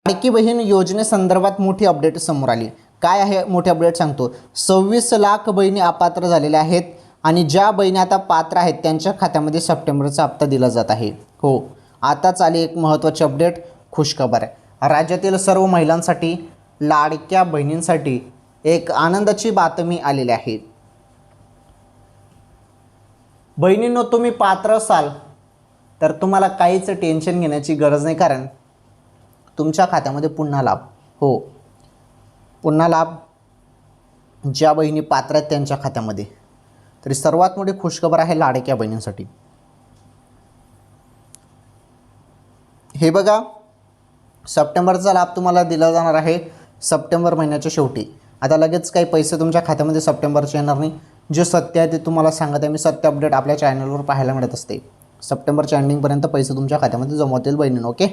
लाडकी बहीण योजनेसंदर्भात मोठी अपडेट समोर आली. काय आहे मोठी अपडेट सांगतो. 26 लाख बहिणी अपात्र झालेल्या आहेत आणि ज्या बहिणी आता पात्र आहेत त्यांच्या खात्यामध्ये सप्टेंबरचा हप्ता दिला जात आहे. हो, आताच आली एक महत्त्वाची अपडेट, खुशखबर आहे. राज्यातील सर्व महिलांसाठी, लाडक्या बहिणींसाठी एक आनंदाची बातमी आलेली आहे. बहिणींनो, तुम्ही पात्र असाल तर तुम्हाला काहीच टेन्शन घेण्याची गरज नाही, कारण तुमच्या खात्यामध्ये पुन्हा लाभ. हो, पुन्हा लाभ ज्या बहिणी पात्र आहेत त्यांच्या खात्यामध्ये. तरी सर्वात मोठी खुशखबर आहे लाडक्या बहिणींसाठी. हे बघा, सप्टेंबरचा लाभ तुम्हाला दिला जाणार आहे सप्टेंबर महिन्याच्या शेवटी. आता लगेच काही पैसे तुमच्या खात्यामध्ये सप्टेंबरचे येणार नाही. जे सत्य आहे ते तुम्हाला सांगत आहे मी. सत्य अपडेट आपल्या चॅनलवर पाहायला मिळत असते. सप्टेंबरच्या एंडिंगपर्यंत पैसे तुमच्या खात्यामध्ये जमा होतील बहिणींनो. ओके.